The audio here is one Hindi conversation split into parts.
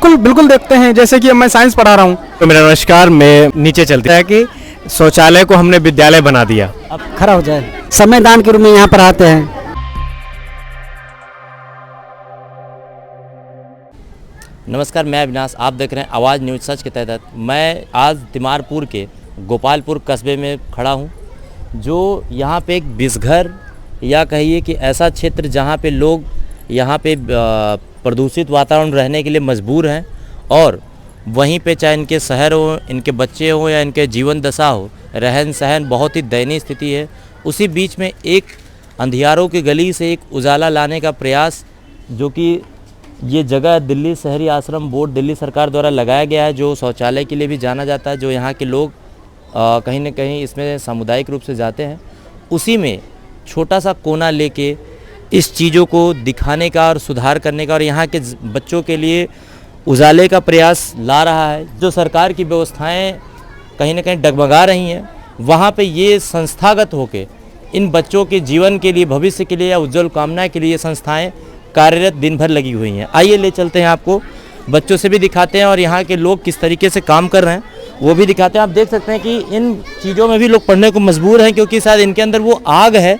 बिल्कुल बिल्कुल देखते हैं, जैसे कि मैं साइंस पढ़ा रहा हूँ। तो मेरा नमस्कार, मैं नीचे चलता है कि शौचालय को हमने विद्यालय बना दिया। अब खड़ा हो जाए, संविधान के रूप में यहाँ पर आते हैं। नमस्कार, मैं अविनाश, आप देख रहे हैं आवाज़ न्यूज़ सच के तहत। मैं आज तिमारपुर के गोपालपुर कस्बे में खड़ा हूँ, जो यहाँ पे एक बिसघर या कहिए कि ऐसा क्षेत्र जहाँ पे लोग यहाँ पे प्रदूषित वातावरण रहने के लिए मजबूर हैं, और वहीं पे चाहे इनके शहर हो, इनके बच्चे हों या इनके जीवन दशा हो, रहन सहन बहुत ही दयनीय स्थिति है। उसी बीच में एक अंधियारों की गली से एक उजाला लाने का प्रयास, जो कि ये जगह दिल्ली शहरी आश्रम बोर्ड दिल्ली सरकार द्वारा लगाया गया है, जो शौचालय के लिए भी जाना जाता है, जो यहाँ के लोग कहीं ना कहीं इसमें सामुदायिक रूप से जाते हैं। उसी में छोटा सा कोना लेके इस चीज़ों को दिखाने का और सुधार करने का और यहाँ के बच्चों के लिए उजाले का प्रयास ला रहा है। जो सरकार की व्यवस्थाएं कहीं ना कहीं डगमगा रही हैं, वहाँ पे ये संस्थागत होके इन बच्चों के जीवन के लिए, भविष्य के लिए या उज्जवल कामना के लिए संस्थाएं कार्यरत दिन भर लगी हुई हैं। आइए ले चलते हैं, आपको बच्चों से भी दिखाते हैं और यहाँ के लोग किस तरीके से काम कर रहे हैं वो भी दिखाते हैं। आप देख सकते हैं कि इन चीज़ों में भी लोग पढ़ने को मजबूर हैं, क्योंकि शायद इनके अंदर वो आग है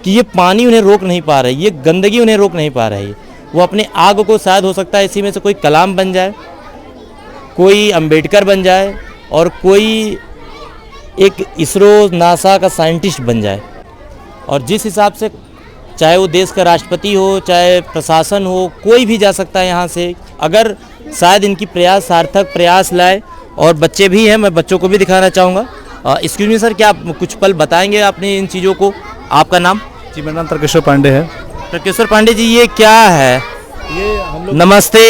कि ये पानी उन्हें रोक नहीं पा रही, ये गंदगी उन्हें रोक नहीं पा रही। वो अपने आग को शायद हो सकता है इसी में से कोई कलाम बन जाए, कोई अंबेडकर बन जाए और कोई एक इसरो नासा का साइंटिस्ट बन जाए। और जिस हिसाब से चाहे वो देश का राष्ट्रपति हो, चाहे प्रशासन हो, कोई भी जा सकता है यहाँ से, अगर शायद इनकी प्रयास सार्थक प्रयास लाए। और बच्चे भी हैं, मैं बच्चों को भी दिखाना चाहूँगा। एक्सक्यूज मी सर, क्या आप कुछ पल बताएंगे अपनी इन चीज़ों को? आपका नाम? जी, मेरा नाम तर्केश्वर पांडे है। तर्केश्वर पांडे जी, ये क्या है? ये हम लोग नमस्ते।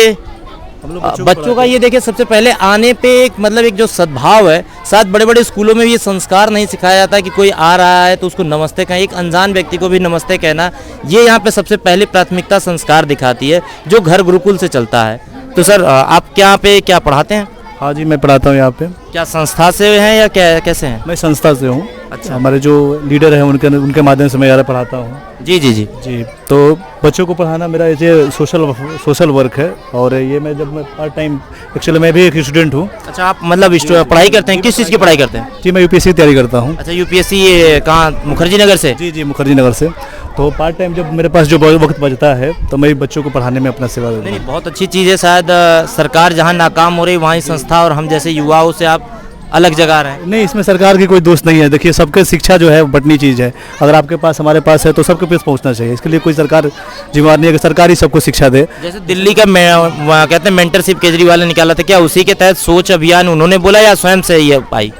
हम लोग बच्चों का ये देखिए, सबसे पहले आने पे एक मतलब एक जो सद्भाव है, शायद बड़े बड़े स्कूलों में भी ये संस्कार नहीं सिखाया जाता कि कोई आ रहा है तो उसको नमस्ते कहें, एक अनजान व्यक्ति को भी नमस्ते कहना, ये यहाँ पे सबसे पहले प्राथमिकता संस्कार दिखाती है, जो घर गुरुकुल से चलता है। तो सर, आप यहाँ पे क्या पढ़ाते हैं? हाँ जी, मैं पढ़ाता हूँ यहाँ पे। क्या संस्था से हैं या कैसे हैं? मैं संस्था से हूँ। अच्छा। हमारे जो लीडर हैं उनके माध्यम से मैं यहाँ पढ़ाता हूँ। जी जी जी जी, तो बच्चों को पढ़ाना मेरा ये सोशल वर्क है। और ये मैं पार्ट टाइम, एक्चुअली मैं भी एक स्टूडेंट हूँ। अच्छा, आप मतलब पढ़ाई करते हैं? किस चीज़ की पढ़ाई करते हैं? जी, मैं यूपीएससी की तैयारी करता हूँ। अच्छा, यूपीएससी, ये कहाँ, मुखर्जी नगर से? जी जी, मुखर्जी नगर से। तो पार्ट टाइम जब मेरे पास जो वक्त बचता है तो मैं बच्चों को पढ़ाने में अपना सेवा देता हूँ। नहीं, बहुत अच्छी चीज़ है। शायद सरकार जहाँ नाकाम हो रही, वहाँ संस्था और हम जैसे युवाओं से आप अलग जगह रहे हैं। नहीं, इसमें सरकार की कोई दोस्त नहीं है। देखिए, सबके शिक्षा जो है बटनी चीज़ है। अगर आपके पास, हमारे पास है, तो सबके पास पहुंचना चाहिए। इसके लिए कोई सरकार जिम्मेवार नहीं है कि सरकार ही सबको शिक्षा दे। जैसे दिल्ली का कहते हैं मेंटरशिप केजरीवाल ने निकाला था, क्या उसी के तहत सोच अभियान उन्होंने बोला या स्वयं से ये पाई?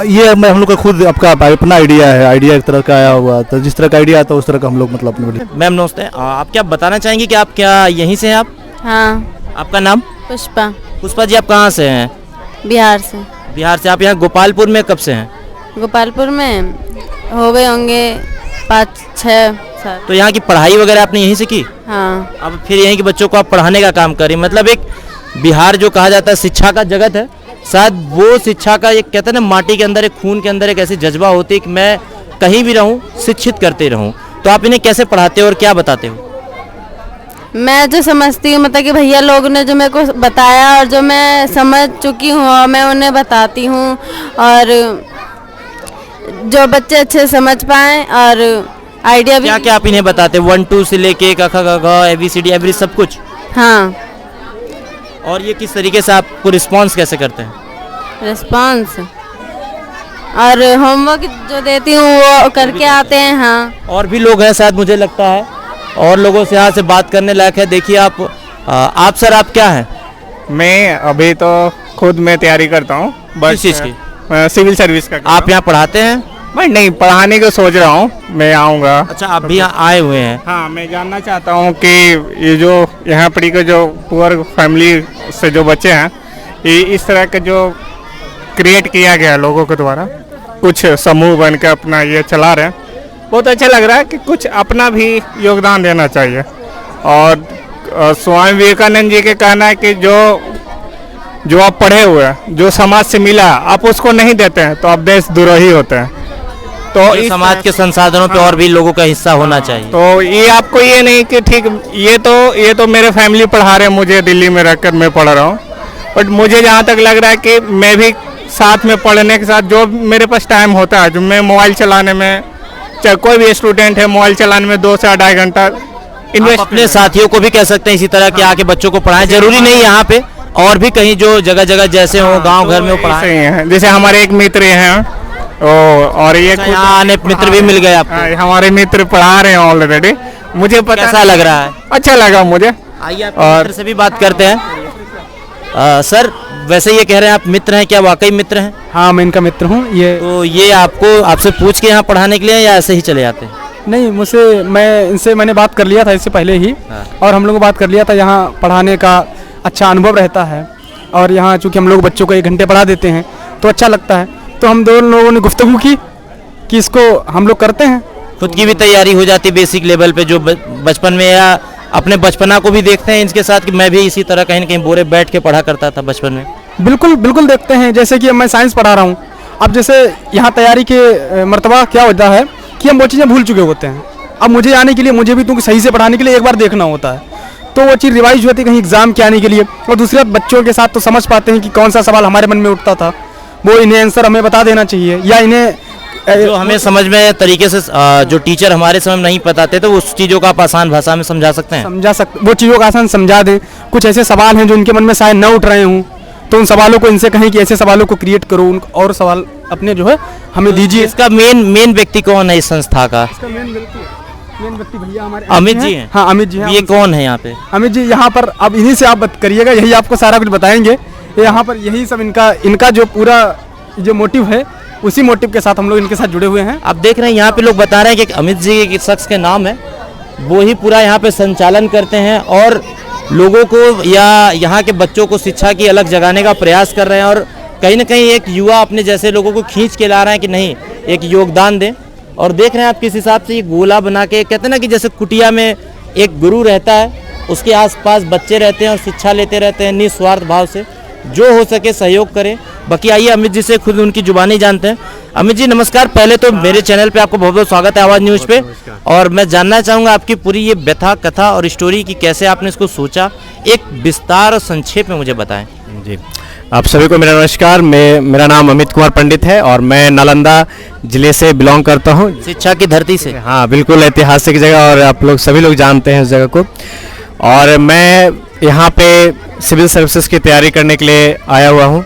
ये हम लोग का खुद अपना आइडिया है। आइडिया एक तरह का आया हुआ, तो जिस तरह का आइडिया आता है उस तरह का हम लोग मतलब अपने। मैम नमस्ते, आप क्या बताना चाहेंगे कि आप क्या यहीं से हैं आप? हाँ। आपका नाम? पुष्पा। पुष्पा जी, आप कहाँ से हैं? बिहार से। बिहार से। आप यहाँ गोपालपुर में कब से हैं? गोपालपुर में हो गए होंगे 5-6 साल। तो यहाँ की पढ़ाई वगैरह आपने यहीं से की? हाँ। अब फिर यहीं के बच्चों को आप पढ़ाने का काम करें, मतलब एक बिहार जो कहा जाता है शिक्षा का जगत है, शायद वो शिक्षा का एक कहते हैं ना, माटी के अंदर, एक खून के अंदर एक ऐसी जज्बा होती है कि मैं कहीं भी रहूं शिक्षित करते रहूं। तो आप इन्हें कैसे पढ़ाते हो और क्या बताते हो? मैं जो समझती हूँ, मतलब कि भैया लोग ने जो मेरे को बताया और जो मैं समझ चुकी हूँ और मैं उन्हें बताती हूँ, और जो बच्चे अच्छे समझ पाएँ और आइडिया भी। क्या क्या आप इन्हें बताते हैं? 1-2 से लेके क ख ग घ ABCD एवरी सब कुछ? हाँ। और ये किस तरीके से आपको रिस्पॉन्स कैसे करते हैं? रिस्पॉन्स और होमवर्क जो देती हूँ वो करके आते हैं। हाँ। और भी लोग हैं शायद, मुझे लगता है, और लोगों से यहाँ से बात करने लायक है। देखिए आप सर, आप क्या हैं? मैं अभी तो खुद मैं तैयारी करता हूँ, किस चीज़ की? सिविल सर्विस का। आप यहाँ पढ़ाते हैं? मैं नहीं, पढ़ाने को सोच रहा हूँ, मैं आऊँगा। अच्छा, आप भी यहाँ आए हुए हैं? हाँ, मैं जानना चाहता हूँ कि ये जो यहाँ पढ़ी के जो पुअर फैमिली से जो बच्चे हैं, ये इस तरह के जो क्रिएट किया गया लोगों के द्वारा, कुछ समूह बन के अपना ये चला रहे हैं, बहुत अच्छा लग रहा है कि कुछ अपना भी योगदान देना चाहिए। और स्वामी विवेकानंद जी के कहना है कि जो आप पढ़े हुए हैं, जो समाज से मिला, आप उसको नहीं देते हैं तो आप देशद्रोही होते हैं। तो तो इस समाज के संसाधनों पे और भी लोगों का हिस्सा होना चाहिए। तो ये आपको ये नहीं कि ठीक, ये तो मेरे फैमिली पढ़ा रहे हैं, मुझे दिल्ली में रहकर मैं पढ़ रहा हूँ, बट मुझे जहाँ तक लग रहा है कि मैं भी साथ में पढ़ने के साथ जो मेरे पास टाइम होता है, जो मैं मोबाइल चलाने में, चाहे कोई भी स्टूडेंट है मोबाइल चलाने में 2 से 2.5 घंटा आप इन्वेस्ट अपने साथियों को भी कह सकते हैं इसी तरह कि आके बच्चों को पढ़ाएं, जरूरी नहीं यहाँ पे, और भी कहीं जो जगह जगह जैसे हो गांव घर में वो पढ़ाएं। सही है। जैसे हमारे एक मित्र हैं और ये अच्छा, यहाँ आने मित्र भी मिल गए आपको? हाँ, हमारे मित्र पढ़ा रहे हैं ऑलरेडी, मुझे पता कैसा लग रहा है? अच्छा लगा मुझे। आइए आपके मित्र से भी बात करते हैं। सर, वैसे ये कह रहे हैं आप मित्र हैं, क्या वाकई मित्र हैं? हाँ, मैं इनका मित्र हूँ। ये तो ये आपको आपसे पूछ के यहाँ पढ़ाने के लिए या ऐसे ही चले जाते हैं? नहीं, मैंने बात कर लिया था इससे पहले ही, हाँ। और हम लोग बात कर लिया था, यहाँ पढ़ाने का अच्छा अनुभव रहता है, और यहाँ चूँकि हम लोग बच्चों को 1 घंटे पढ़ा देते हैं तो अच्छा लगता है। तो हम दोनों लोगों ने गुफ्तगू की कि इसको हम लोग करते हैं। खुद की भी तैयारी हो जाती बेसिक लेवल पे, जो बचपन में, या अपने बचपना को भी देखते हैं इनके साथ कि मैं भी इसी तरह कहीं न कहीं बोरे बैठ के पढ़ा करता था बचपन में। बिल्कुल बिल्कुल देखते हैं। जैसे कि मैं साइंस पढ़ा रहा हूँ, अब जैसे यहाँ तैयारी के मर्तबा क्या होता है कि हम वो चीज़ें भूल चुके होते हैं। अब मुझे आने के लिए, मुझे भी तुमको सही से पढ़ाने के लिए एक बार देखना होता है, तो वो चीज़ रिवाइज होती है कहीं एग्जाम के आने के लिए। और दूसरी बात, बच्चों के साथ तो समझ पाते हैं कि कौन सा सवाल हमारे मन में उठता था, वो इन्हें आंसर हमें बता देना चाहिए, या इन्हें जो हमें समझ में तरीके से जो टीचर हमारे समय में नहीं बताते तो उस चीज़ों को आप आसान भाषा में समझा सकते हैं। समझा सकते, वो चीज़ों को आसान समझा दें। कुछ ऐसे सवाल हैं जो इनके मन में शायद न उठ रहे हों, तो उन सवालों को इनसे कहें कि ऐसे सवालों को क्रिएट करो, और सवाल अपने जो है हमें दीजिए। इसका मेन व्यक्ति कौन है इस संस्था का? मेन व्यक्ति भैया हमारे अमित जी हैं? हाँ, अमित जी हैं। ये कौन है यहाँ पे? अमित जी यहाँ पर, अब इन्हीं से आप बात करिएगा, यही आपको सारा कुछ बताएंगे। यहाँ पर यही सब इनका जो पूरा जो मोटिव है, उसी मोटिव के साथ हम लोग इनके साथ जुड़े हुए हैं। आप देख रहे हैं यहाँ पे लोग बता रहे हैं कि अमित जी एक शख्स के नाम है, वो ही पूरा यहाँ पे संचालन करते हैं और लोगों को या यहाँ के बच्चों को शिक्षा की अलग जगाने का प्रयास कर रहे हैं, और कहीं ना कहीं एक युवा अपने जैसे लोगों को खींच के ला रहे हैं कि नहीं, एक योगदान दें। और देख रहे हैं आप किस हिसाब से ये गोला बना के, कहते हैं ना कि जैसे कुटिया में एक गुरु रहता है, उसके आसपास बच्चे रहते हैं और शिक्षा लेते रहते हैं निस्वार्थ भाव से। जो हो सके सहयोग करें। बाकी आइए अमित जी से खुद उनकी जुबानी जानते हैं। अमित जी नमस्कार, पहले तो मेरे चैनल पे आपको बहुत बहुत स्वागत है आवाज़ न्यूज़ पे, और मैं जानना चाहूँगा आपकी पूरी ये व्यथा कथा और स्टोरी की कैसे आपने इसको सोचा, एक विस्तार और संक्षेप में मुझे बताएं। जी, आप सभी को मेरा नमस्कार। मेरा नाम अमित कुमार पंडित है और मैं नालंदा जिले से बिलोंग करता हूँ। शिक्षा की धरती से। हाँ, बिल्कुल ऐतिहासिक जगह, और आप लोग सभी लोग जानते हैं उस जगह को। और मैं यहाँ पे सिविल सर्विसेज की तैयारी करने के लिए आया हुआ हूँ।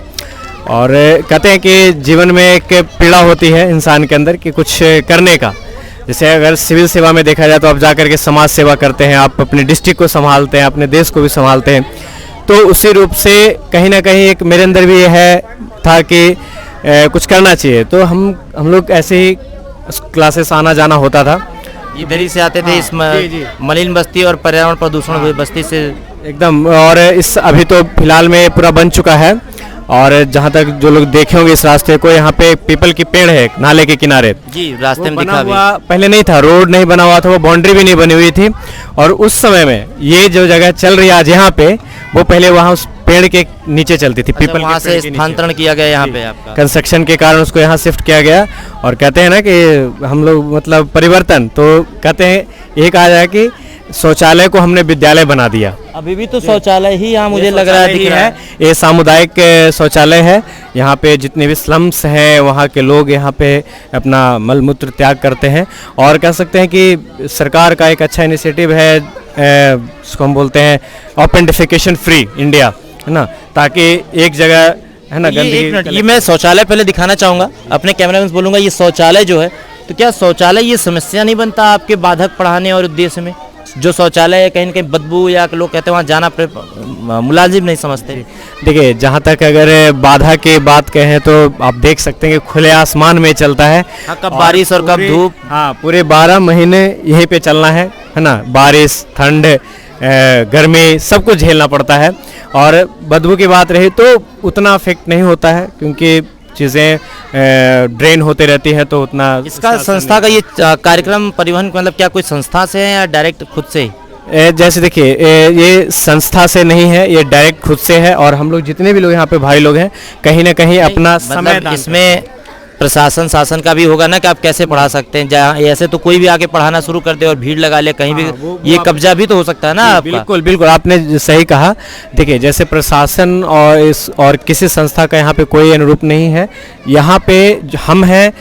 और कहते हैं कि जीवन में एक पीड़ा होती है इंसान के अंदर कि कुछ करने का। जैसे अगर सिविल सेवा में देखा जाए तो आप जाकर के समाज सेवा करते हैं, आप अपने डिस्ट्रिक्ट को संभालते हैं, अपने देश को भी संभालते हैं। तो उसी रूप से कहीं ना कहीं एक मेरे अंदर भी है था कि कुछ करना चाहिए। तो हम लोग ऐसे ही क्लासेस आना जाना होता था, इधर ही से आते थे। इस मलिन बस्ती और पर्यावरण प्रदूषण हुई बस्ती से एकदम। और इस अभी तो फिलहाल में पूरा बन चुका है। और जहाँ तक जो लोग देखे होंगे इस रास्ते को, यहाँ पे पीपल की पेड़ है नाले के किनारे। जी, रास्ते में बना दिखा भी। हुआ पहले नहीं था, रोड नहीं बना हुआ था, वो बाउंड्री भी नहीं बनी हुई थी। और उस समय में ये जो जगह चल रही है आज यहाँ पे, वो पहले वहाँ उस पेड़ के नीचे चलती थी। पीपल वहाँ के पेड़ से के नीचे। स्थानांतरण किया गया यहाँ पे आपका। कंस्ट्रक्शन के कारण उसको यहाँ शिफ्ट किया गया। और कहते हैं ना कि हम लोग मतलब परिवर्तन, तो कहते हैं ये कहा जाए कि शौचालय को हमने विद्यालय बना दिया। अभी भी तो शौचालय ही यहाँ मुझे लग रहा है दिख रहा है। ये सामुदायिक शौचालय है। यहाँ पे जितने भी स्लम्स हैं वहाँ के लोग यहाँ पे अपना मल मूत्र त्याग करते हैं। और कह सकते हैं कि सरकार का एक अच्छा इनिशिएटिव है, जिसको हम बोलते हैं ऑपेंडिफिकेशन फ्री इंडिया, है ना, ताकि एक जगह है ना गंदगी। ये मैं शौचालय पहले दिखाना चाहूँगा, अपने कैमरामैन से बोलूँगा ये शौचालय जो है, तो क्या शौचालय ये समस्या नहीं बनता आपके बाधक पढ़ाने और उद्देश्य में? जो शौचालय है कहीं न कहीं बदबू, या लोग कहते हैं वहाँ जाना मुलाजिम नहीं समझते। देखिए, जहाँ तक अगर बाधा की बात कहें तो आप देख सकते हैं कि खुले आसमान में चलता है। हाँ, कब बारिश और कब धूप। हाँ, पूरे 12 महीने यहीं पे चलना है ना। बारिश, ठंड, गर्मी सब कुछ झेलना पड़ता है। और बदबू की बात रही तो उतना अफेक्ट नहीं होता है, क्योंकि चीज़ें ड्रेन होते रहती है, तो उतना इसका संस्था का ये कार्यक्रम परिवहन मतलब क्या कोई संस्था से है या डायरेक्ट खुद से ही? जैसे देखिए, ये संस्था से नहीं है, ये डायरेक्ट खुद से है। और हम लोग जितने भी लोग यहाँ पे भाई लोग हैं, कहीं ना कहीं अपना समय मतलब इसमें प्रशासन शासन का भी होगा ना कि आप कैसे पढ़ा सकते हैं। जहाँ ऐसे तो कोई भी आके पढ़ाना शुरू कर दे और भीड़ लगा ले कहीं भी, ये कब्जा भी तो हो सकता है ना आपका। बिल्कुल बिल्कुल, आपने सही कहा। देखिए, जैसे प्रशासन और किसी संस्था का यहाँ पे कोई अनुरूप नहीं है। यहाँ पे हम हैं,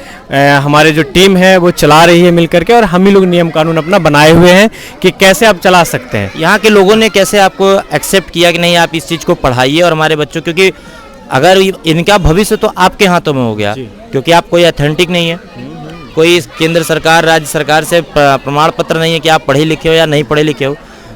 हमारे जो टीम है वो चला रही है मिल करके, और हम ही लोग नियम कानून अपना बनाए हुए हैं कि कैसे आप चला सकते हैं। यहाँ के लोगों ने कैसे आपको एक्सेप्ट किया कि नहीं आप इस चीज़ को पढ़ाइए और हमारे बच्चों, क्योंकि अगर इनका भविष्य तो आपके हाथों में हो गया, क्योंकि आप कोई अथेंटिक नहीं है, कोई केंद्र सरकार राज्य सरकार से प्रमाण पत्र नहीं है कि आप पढ़े लिखे हो या नहीं पढ़े लिखे हो,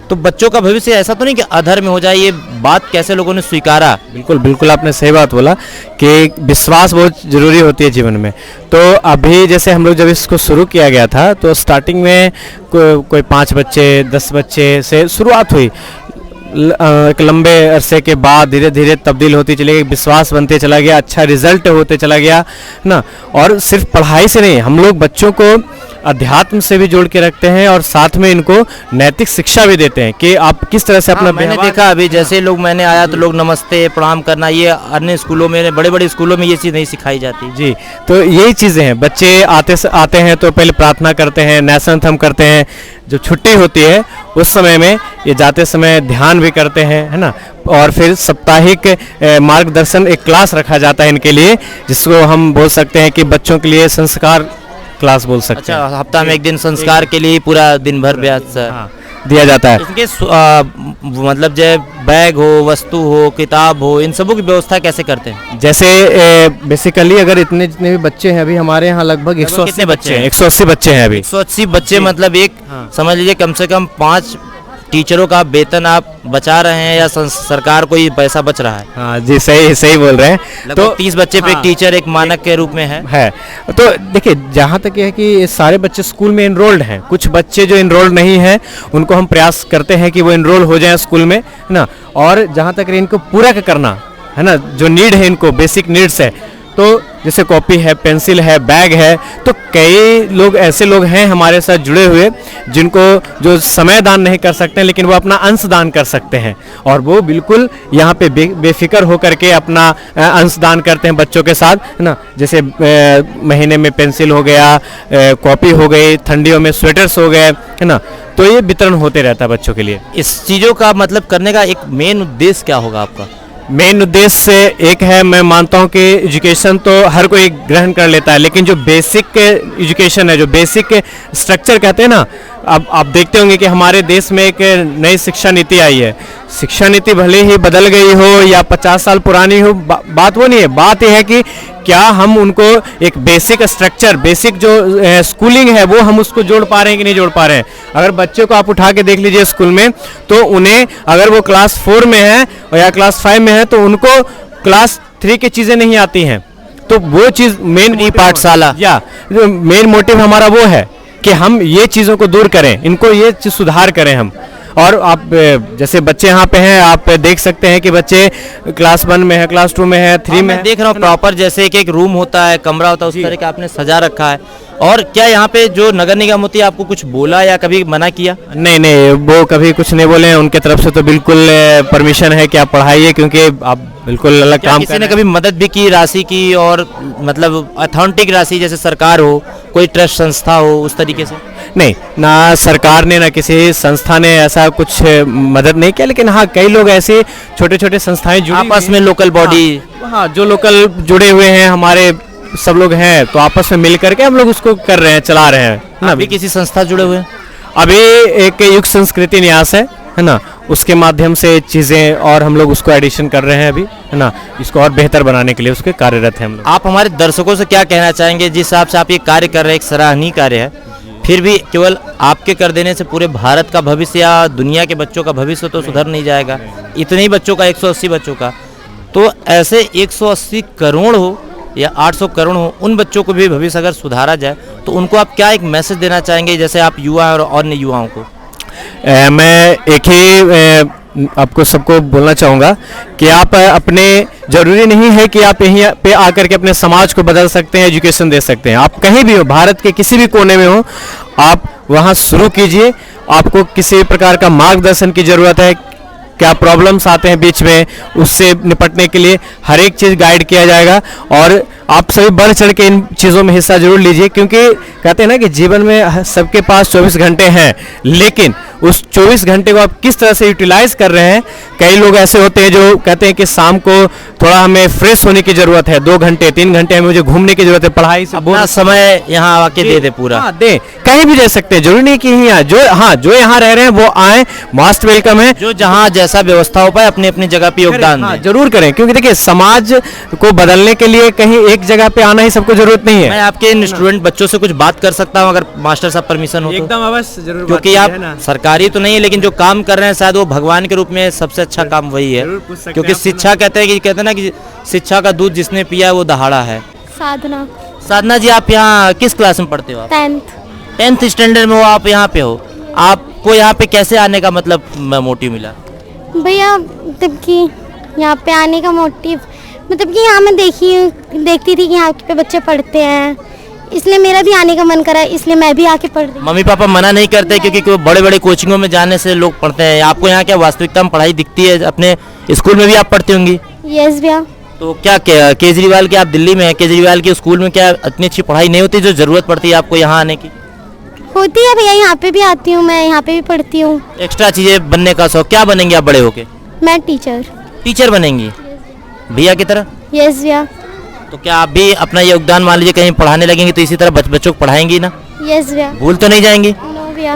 तो बच्चों का भविष्य ऐसा तो नहीं कि अधर में हो जाए। ये बात कैसे लोगों ने स्वीकारा? बिल्कुल बिल्कुल, आपने सही बात बोला कि विश्वास बहुत ज़रूरी होती है जीवन में। तो अभी जैसे हम लोग जब इसको शुरू किया गया था तो स्टार्टिंग में कोई 5 बच्चे 10 बच्चे से शुरुआत हुई। एक लंबे अरसे के बाद धीरे धीरे तब्दील होती चली गई, विश्वास बनते चला गया, अच्छा रिजल्ट होते चला गया ना। और सिर्फ पढ़ाई से नहीं, हम लोग बच्चों को अध्यात्म से भी जोड़ के रखते हैं और साथ में इनको नैतिक शिक्षा भी देते हैं कि आप किस तरह से अपना मैंने देखा अभी जैसे लोग मैंने आया तो लोग नमस्ते प्रणाम करना, ये अन्य स्कूलों में बड़े बड़े स्कूलों में ये चीज़ नहीं सिखाई जाती। जी, तो यही चीज़ें हैं। बच्चे आते हैं तो पहले प्रार्थना करते हैं, नेशनल एंथम करते हैं, जो छुट्टी होती है उस समय में ये जाते समय ध्यान भी करते हैं, है ना। और फिर साप्ताहिक मार्गदर्शन एक क्लास रखा जाता है इनके लिए, जिसको हम बोल सकते हैं कि बच्चों के लिए संस्कार क्लास बोल सकते हैं। अच्छा, हफ्ता में एक दिन संस्कार के लिए पूरा दिन भर दिया जाता है। इनके मतलब जो बैग हो, वस्तु हो, किताब हो, इन सबों की व्यवस्था कैसे करते हैं? जैसे बेसिकली अगर इतने जितने भी बच्चे हैं, अभी हमारे यहाँ लगभग 180 बच्चे हैं? 180 बच्चे हैं अभी। 180 बच्चे, मतलब एक समझ लीजिए कम से कम 5 टीचरों का वेतन आप बचा रहे हैं या सरकार को ये पैसा बच रहा है? हाँ जी, सही बोल रहे हैं। तो 30 बच्चे पे एक टीचर एक मानक के रूप में है। तो देखिए, जहाँ तक ये है कि ये सारे बच्चे स्कूल में इनरोल्ड हैं। कुछ बच्चे जो इनरोल्ड नहीं हैं उनको हम प्रयास करते हैं कि वो इनरोल हो जाएं स्कूल में, है ना। और जहाँ तक इनको पूरा करना है ना, जो नीड है इनको बेसिक नीड्स है, तो जैसे कॉपी है, पेंसिल है, बैग है, तो कई लोग ऐसे लोग हैं हमारे साथ जुड़े हुए जिनको जो समय दान नहीं कर सकते हैं लेकिन वो अपना अंश दान कर सकते हैं, और वो बिल्कुल यहाँ पे बेफिक्र होकर के अपना अंश दान करते हैं बच्चों के साथ, है ना। जैसे महीने में पेंसिल हो गया, कॉपी हो गई, ठंडियों में स्वेटर्स हो गए, है ना। तो ये वितरण होते रहता है बच्चों के लिए। इस चीज़ों का मतलब करने का एक मेन उद्देश्य क्या होगा आपका? मेन उद्देश्य एक है, मैं मानता हूँ कि एजुकेशन तो हर कोई ग्रहण कर लेता है, लेकिन जो बेसिक एजुकेशन है, जो बेसिक स्ट्रक्चर कहते हैं ना, अब आप देखते होंगे कि हमारे देश में एक नई शिक्षा नीति आई है। शिक्षा नीति भले ही बदल गई हो या 50 साल पुरानी हो, बात वो नहीं है। बात यह है कि क्या हम उनको एक बेसिक स्ट्रक्चर, बेसिक जो स्कूलिंग है वो हम उसको जोड़ पा रहे हैं कि नहीं जोड़ पा रहे हैं। अगर बच्चे को आप उठा के देख लीजिए स्कूल में, तो उन्हें अगर वो क्लास 4 में है या क्लास 5 में है तो उनको क्लास 3 की चीज़ें नहीं आती हैं। तो वो चीज़ मेन पाठशाला या मेन मोटिव हमारा वो है कि हम ये चीज़ों को दूर करें, इनको ये चीज़ सुधार करें हम। और आप जैसे बच्चे यहाँ पे हैं, आप देख सकते हैं कि बच्चे क्लास 1 में है, क्लास 2 में है, 3 में देख रहा हूँ प्रॉपर जैसे एक रूम होता है, कमरा होता है, उस तरह का आपने सजा रखा है। और क्या यहाँ पे जो नगर निगम होती है आपको कुछ बोला या कभी मना किया? नहीं, वो कभी कुछ नहीं बोले हैं। उनके तरफ से तो बिल्कुल परमिशन है कि आप पढ़ाइए, क्योंकि आप बिल्कुल अलग काम किसी ने कभी मदद भी की राशि की, और मतलब अथेंटिक राशि, जैसे सरकार हो, कोई ट्रस्ट संस्था हो, उस तरीके से? नहीं, ना सरकार ने ना किसी संस्था ने ऐसा कुछ मदद नहीं किया, लेकिन हाँ कई लोग ऐसे छोटे छोटे संस्थाएं जुड़ी आपस में, लोकल बॉडी, हाँ जो लोकल जुड़े हुए हैं हमारे सब लोग हैं, तो आपस में मिल करके हम लोग उसको कर रहे हैं, चला रहे हैं ना। अभी किसी संस्था जुड़े हुए हैं? अभी एक युग संस्कृति न्यास है ना, उसके माध्यम से चीज़ें और हम लोग उसको एडिशन कर रहे हैं अभी, है ना। इसको और बेहतर बनाने के लिए उसके कार्यरत हैं हम लोग। आप हमारे दर्शकों से क्या कहना चाहेंगे? जिस हिसाब से आप ये कार्य कर रहे हैं, एक सराहनीय कार्य है, फिर भी केवल आपके कर देने से पूरे भारत का भविष्य या दुनिया के बच्चों का भविष्य तो सुधर नहीं जाएगा। इतने ही बच्चों का, 180 बच्चों का, तो ऐसे 180 करोड़ हो या 800 करोड़ हो, उन बच्चों को भी भविष्य अगर सुधारा जाए तो उनको आप क्या एक मैसेज देना चाहेंगे, जैसे आप युवा और अन्य युवाओं को? मैं एक ही आपको सबको बोलना चाहूँगा कि आप अपने, जरूरी नहीं है कि आप यहीं पे आकर के अपने समाज को बदल सकते हैं, एजुकेशन दे सकते हैं। आप कहीं भी हो, भारत के किसी भी कोने में हो, आप वहाँ शुरू कीजिए। आपको किसी प्रकार का मार्गदर्शन की ज़रूरत है, क्या प्रॉब्लम्स आते हैं बीच में, उससे निपटने के लिए हर एक चीज़ गाइड किया जाएगा। और आप सभी बढ़ चढ़ के इन चीज़ों में हिस्सा जरूर लीजिए, क्योंकि कहते हैं ना कि जीवन में सबके पास 24 घंटे हैं, लेकिन उस 24 घंटे को आप किस तरह से यूटिलाइज कर रहे हैं। कई लोग ऐसे होते हैं जो कहते हैं कि शाम को थोड़ा हमें फ्रेश होने की ज़रूरत है, 2 घंटे 3 घंटे हमें मुझे घूमने की ज़रूरत है, पढ़ाई से अपना समय यहाँ आके दे दे पूरा। हाँ दे, कहीं भी दे सकते हैं, जरूरी नहीं कि यहीं जो यहाँ रह रहे हैं वो आए, मोस्ट वेलकम है। जो जहाँ जैसा व्यवस्था हो पाए अपनी अपनी जगह पे योगदान हाँ, दें। जरूर करें, क्योंकि देखिए समाज को बदलने के लिए कहीं एक जगह पे आना ही सबको जरूरत नहीं है। मैं आपके इन स्टूडेंट बच्चों से कुछ बात कर सकता हूँ अगर मास्टर साहब परमिशन हो तो? एकदम अवश्य, जरूर बात क्योंकि कीजिए, आप है ना। सरकारी तो नहीं है, लेकिन जो काम कर रहे हैं शायद वो भगवान के रूप में सबसे अच्छा काम वही है। जरूर पूछ सकते क्योंकि हैं, शिक्षा कहते हैं ना कि शिक्षा का दूध जिसने पिया है वो दहाड़ा है। साधना साधना जी, आप यहाँ किस क्लास में पढ़ते हो? आप 10th 10th स्टैंडर्ड में हो, आप यहाँ पे हो। आपको यहाँ पे कैसे आने का मतलब मोटिव मिला? भैया मतलब कि यहाँ पे आने का मोटिव मतलब कि यहाँ मैं देखती थी कि यहाँ पे बच्चे पढ़ते हैं, इसलिए मेरा भी आने का मन करा, इसलिए मैं भी आके पढ़ रही हूँ। मम्मी पापा मना नहीं करते क्योंकि बड़े बड़े कोचिंगों में जाने से लोग पढ़ते हैं? आपको यहाँ क्या वास्तविकता में पढ़ाई दिखती है? अपने स्कूल में भी आप पढ़ती होंगी? यस भैया। तो क्या केजरीवाल के, आप दिल्ली में हैं, केजरीवाल के स्कूल में क्या इतनी अच्छी पढ़ाई नहीं होती जो ज़रूरत पड़ती है आपको यहाँ आने की? होती है भैया, यहाँ पे भी आती हूँ मैं, यहाँ पे भी पढ़ती हूँ। एक्स्ट्रा चीज़ें बनने का शौक, क्या बनेंगे आप बड़े होके? मैं टीचर। टीचर बनेंगी भैया की तरह? यस भैया। तो क्या आप भी अपना योगदान मान लीजिए कहीं पढ़ाने लगेंगे तो इसी तरह बच्चों को पढ़ाएंगी ना? यस भैया। भूल तो नहीं जाएंगी? नो भैया।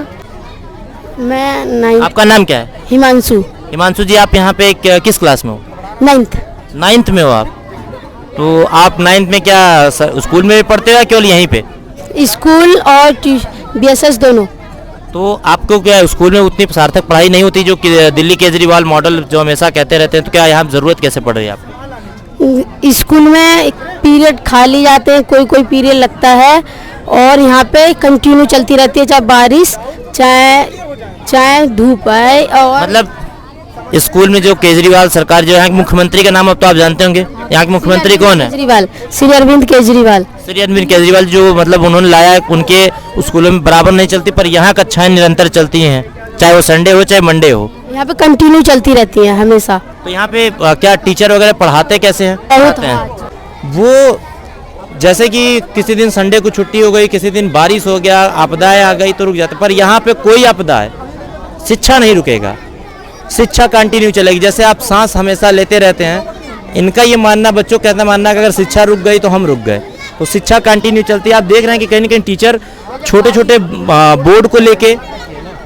मैं 9th। आपका नाम क्या है? हिमांशु। हिमांशु जी, आप यहाँ पे किस क्लास में हो? 9th। 9th में हो आप? तो आप 9th में क्या स्कूल में भी पढ़ते हो या केवल यहीं पे? स्कूल और BSS दोनों। तो आपको क्या स्कूल में उतनी सार्थक पढ़ाई नहीं होती जो कि दिल्ली केजरीवाल मॉडल जो हमेशा कहते रहते हैं, तो क्या यहाँ ज़रूरत कैसे पड़ रही है आपको? स्कूल में एक पीरियड खाली जाते हैं, कोई पीरियड लगता है, और यहाँ पे कंटिन्यू चलती रहती है, चाहे बारिश चाहे धूप है। और मतलब स्कूल में जो केजरीवाल सरकार, जो यहाँ के मुख्यमंत्री का नाम अब तो आप जानते होंगे, यहाँ के मुख्यमंत्री कौन है? केजरीवाल, श्री अरविंद केजरीवाल। श्री अरविंद केजरीवाल जो मतलब उन्होंने लाया है, उनके स्कूलों में बराबर नहीं चलती, पर यहाँ कक्षाएं निरंतर चलती हैं, चाहे वो संडे हो चाहे मंडे हो। यहाँ पे कंटिन्यू चलती रहती है हमेशा। तो यहाँ पे क्या टीचर वगैरह पढ़ाते कैसे हैं? पढ़ाते हैं वो, जैसे कि किसी दिन संडे को छुट्टी हो गई, किसी दिन बारिश हो गया, आपदाएं आ गई तो रुक जाते, पर यहाँ पे कोई आपदा है, शिक्षा नहीं रुकेगा, शिक्षा कंटिन्यू चलेगी। जैसे आप सांस हमेशा लेते रहते हैं, इनका ये मानना, बच्चों का कहना मानना कि अगर शिक्षा रुक गई तो हम रुक गए, तो शिक्षा कंटिन्यू चलती है। आप देख रहे हैं कि कहीं ना कहीं टीचर छोटे छोटे बोर्ड को लेके,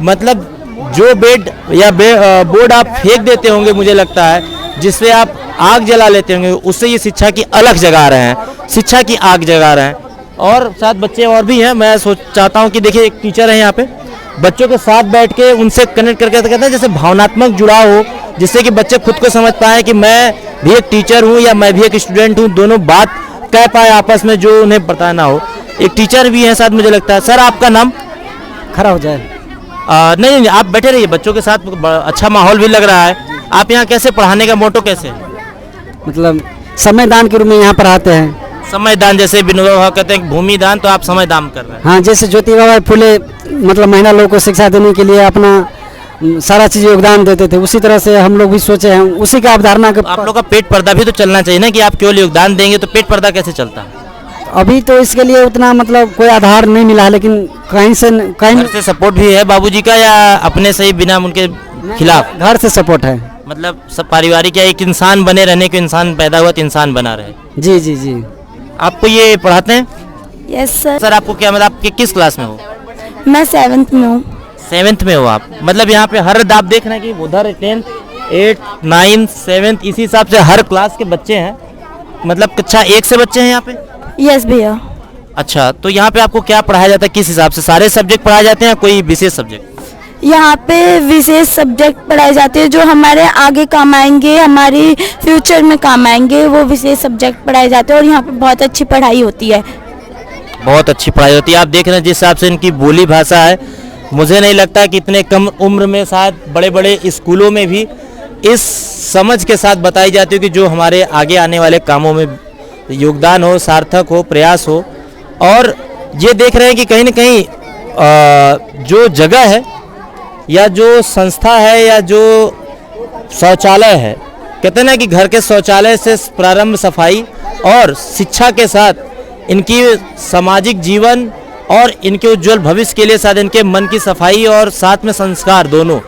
मतलब जो बेड या बोर्ड आप फेंक देते होंगे, मुझे लगता है जिससे आप आग जला लेते होंगे, उससे ये शिक्षा की अलग जगा रहे हैं, शिक्षा की आग जगा रहे हैं। और साथ बच्चे और भी हैं, मैं चाहता हूँ कि देखिए एक टीचर है यहाँ पे, बच्चों के साथ बैठ के उनसे कनेक्ट करके कहते हैं जैसे भावनात्मक जुड़ाव हो, जिससे कि बच्चे खुद को समझ पाए कि मैं भी एक टीचर हूँ या मैं भी एक स्टूडेंट हूँ, दोनों बात कह पाए आपस में जो उन्हें बताना हो। एक टीचर भी है साथ, मुझे लगता है। सर, आपका नाम? खड़ा हो जाए। नहीं, आप बैठे रहिए, बच्चों के साथ अच्छा माहौल भी लग रहा है। आप यहाँ कैसे पढ़ाने का मोटो कैसे है? मतलब समय दान के रूप में यहाँ पर आते हैं। समय दान, जैसे विनोबा कहते हैं भूमि दान, तो आप समय दान कर रहे हैं। हाँ, जैसे ज्योतिबा फुले मतलब महिला लोगों को शिक्षा देने के लिए अपना सारा चीज़ योगदान देते थे, उसी तरह से हम लोग भी सोचे हैं, उसी का अवधारणा के। आप लोग का पेट पर्दा भी तो चलना चाहिए ना, कि आप केवल योगदान देंगे तो पेट पर्दा कैसे चलता है? अभी तो इसके लिए उतना मतलब कोई आधार नहीं मिला है, लेकिन कहीं से सपोर्ट भी है बाबूजी का, या अपने से ही बिना उनके खिलाफ? घर से सपोर्ट है। मतलब सब पारिवारिक, या एक इंसान बने रहने के, इंसान पैदा हुआ तो इंसान बना रहे। जी जी जी। आपको ये पढ़ाते हैं? Yes sir. सर, आपको क्या, मतलब आप किस क्लास में हो? मैं 7th में हूँ। 7th में हो आप? मतलब यहाँ पे हर आप देख रहे हैं कि उधर 10th 8th 9th 7th इसी हिसाब से हर क्लास के बच्चे हैं, मतलब कक्षा 1 से बच्चे हैं यहाँ पे? यस भैया। अच्छा, तो यहाँ पे आपको क्या पढ़ाया जाता है, किस हिसाब से? सारे सब्जेक्ट पढ़ाए जाते हैं या कोई विशेष सब्जेक्ट? यहाँ पे विशेष सब्जेक्ट पढ़ाए जाते हैं जो हमारे आगे काम आएंगे, हमारी फ्यूचर में काम आएंगे, वो विशेष सब्जेक्ट पढ़ाए जाते हैं, और यहाँ पे बहुत अच्छी पढ़ाई होती है। बहुत अच्छी पढ़ाई होती है। आप देख रहे हैं जिस हिसाब से इनकी बोली भाषा है, मुझे नहीं लगता कि इतने कम उम्र में शायद बड़े बड़े स्कूलों में भी इस समझ के साथ बताई जाती है कि जो हमारे आगे आने वाले कामों में योगदान हो, सार्थक हो, प्रयास हो। और ये देख रहे हैं कि कहीं ना कहीं जो जगह है या जो संस्था है या जो शौचालय है, कहते हैं ना कि घर के शौचालय से प्रारंभ सफाई, और शिक्षा के साथ इनकी सामाजिक जीवन और इनके उज्जवल भविष्य के लिए शायद इनके मन की सफाई और साथ में संस्कार दोनों,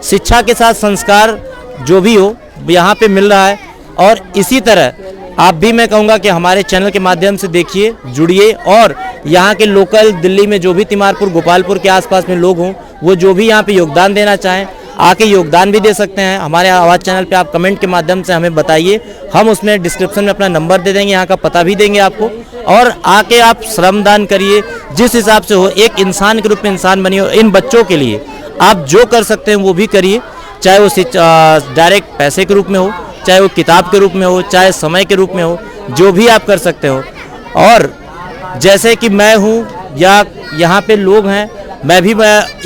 शिक्षा के साथ संस्कार जो भी हो यहाँ पे मिल रहा है। और इसी तरह आप भी, मैं कहूँगा कि हमारे चैनल के माध्यम से देखिए, जुड़िए और यहाँ के लोकल दिल्ली में जो भी तिमारपुर गोपालपुर के आसपास में लोग हों, वो जो भी यहाँ पे योगदान देना चाहें आके योगदान भी दे सकते हैं। हमारे आवाज़ चैनल पे आप कमेंट के माध्यम से हमें बताइए, हम उसमें डिस्क्रिप्शन में अपना नंबर दे देंगे, यहाँ का पता भी देंगे आपको, और आके आप श्रमदान करिए जिस हिसाब से हो। एक इंसान के रूप में इंसान बनिए। इन बच्चों के लिए आप जो कर सकते हैं वो भी करिए, चाहे वो डायरेक्ट पैसे के रूप में हो, चाहे वो किताब के रूप में हो, चाहे समय के रूप में हो, जो भी आप कर सकते हो। और जैसे कि मैं हूँ या यहाँ पे लोग हैं, मैं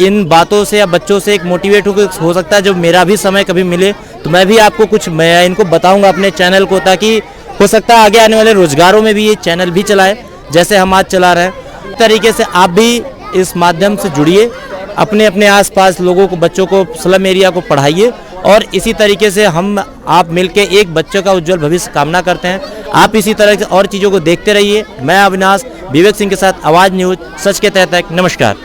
इन बातों से या बच्चों से एक मोटिवेट हो सकता है। जब मेरा भी समय कभी मिले तो मैं भी आपको कुछ मैं इनको बताऊंगा अपने चैनल को, ताकि हो सकता है आगे आने वाले रोजगारों में भी ये चैनल भी चलाए जैसे हम आज चला रहे हैं। इस तरीके से आप भी इस माध्यम से जुड़िए, अपने अपने आसपास लोगों को, बच्चों को, स्लम एरिया को पढ़ाइए और इसी तरीके से आप मिलके एक बच्चे का उज्जवल भविष्य कामना करते हैं। आप इसी तरह से और चीज़ों को देखते रहिए। मैं अविनाश विवेक सिंह के साथ आवाज़ न्यूज़, सच के तहत। नमस्कार।